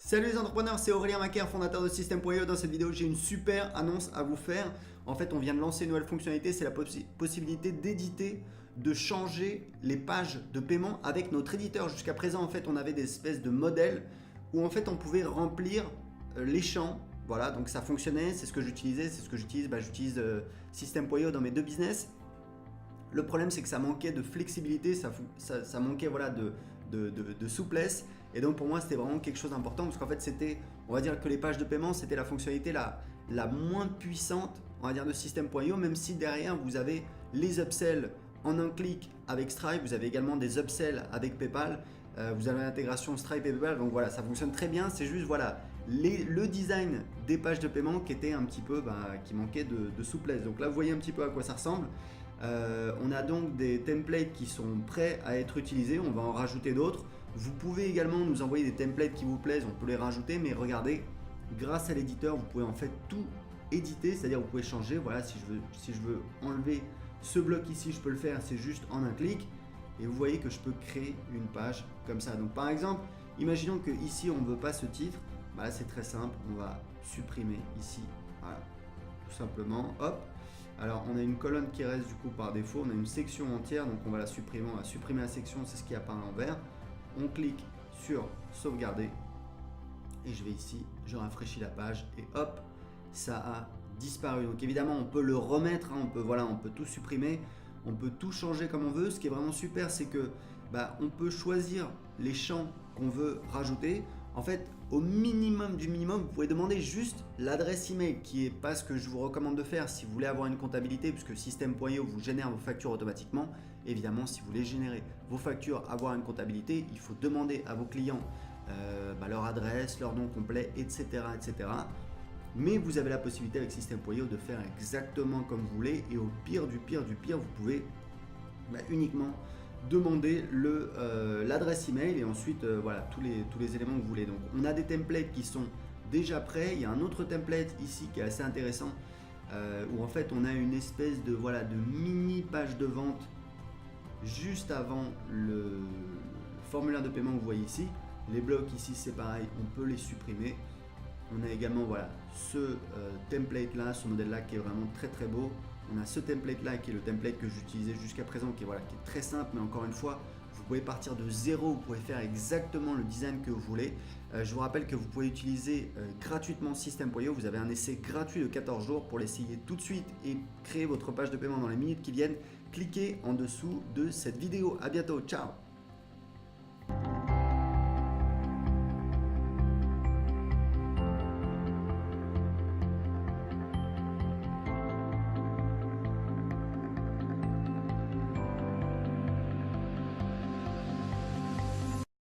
Salut les entrepreneurs, c'est Aurélien Macaire, fondateur de System.io. Dans cette vidéo, j'ai une super annonce à vous faire. En fait, on vient de lancer une nouvelle fonctionnalité, c'est la possibilité d'éditer, de changer les pages de paiement avec notre éditeur. Jusqu'à présent, en fait, on avait des espèces de modèles où en fait, on pouvait remplir les champs. Voilà, donc ça fonctionnait, c'est ce que j'utilisais, c'est ce que j'utilise. J'utilise System.io dans mes deux business. Le problème, c'est que ça manquait de flexibilité, ça manquait voilà, de souplesse. Et donc pour moi, c'était vraiment quelque chose d'important parce qu'en fait, on va dire que les pages de paiement, c'était la fonctionnalité la moins puissante, on va dire, de System.io, même si derrière, vous avez les upsells en un clic avec Stripe, vous avez également des upsells avec PayPal, vous avez l'intégration Stripe et PayPal, donc voilà, ça fonctionne très bien. C'est juste voilà, le design des pages de paiement qui était un petit peu, qui manquait de souplesse. Donc là, vous voyez un petit peu à quoi ça ressemble. On a donc des templates qui sont prêts à être utilisés, on va en rajouter d'autres. Vous pouvez également nous envoyer des templates qui vous plaisent, on peut les rajouter, mais regardez, grâce à l'éditeur, vous pouvez en fait tout éditer, c'est-à-dire vous pouvez changer. Voilà, si je veux enlever ce bloc ici, je peux le faire, c'est juste en un clic. Et vous voyez que je peux créer une page comme ça. Donc par exemple, imaginons que ici on ne veut pas ce titre, là c'est très simple, on va supprimer ici, voilà, tout simplement, hop. Alors on a une colonne qui reste du coup par défaut, on a une section entière, donc on va la supprimer, on va supprimer la section, c'est ce qui apparaît en vert. On clique sur sauvegarder et je vais ici, je rafraîchis la page et hop, ça a disparu. Donc évidemment on peut le remettre, on peut tout supprimer, on peut tout changer comme on veut. Ce qui est vraiment super, c'est que on peut choisir les champs qu'on veut rajouter. En fait, au minimum du minimum, vous pouvez demander juste l'adresse email, qui n'est pas ce que je vous recommande de faire si vous voulez avoir une comptabilité, puisque System.io vous génère vos factures automatiquement. Évidemment, si vous voulez générer vos factures, avoir une comptabilité, il faut demander à vos clients leur adresse, leur nom complet, etc., etc. Mais vous avez la possibilité avec System.io de faire exactement comme vous voulez, et au pire du pire du pire, vous pouvez uniquement demander l'adresse email et ensuite voilà tous les éléments que vous voulez. Donc on a des templates qui sont déjà prêts. Il y a un autre template ici qui est assez intéressant où en fait on a une espèce de mini page de vente juste avant le formulaire de paiement que vous voyez ici. Les blocs ici c'est pareil, on peut les supprimer. On a également ce template là, ce modèle là qui est vraiment très très beau. On a ce template là qui est le template que j'utilisais jusqu'à présent, qui est très simple, mais encore une fois, vous pouvez partir de zéro, vous pouvez faire exactement le design que vous voulez. Je vous rappelle que vous pouvez utiliser gratuitement System.io, vous avez un essai gratuit de 14 jours pour l'essayer tout de suite et créer votre page de paiement dans les minutes qui viennent. Cliquez en dessous de cette vidéo. À bientôt, ciao!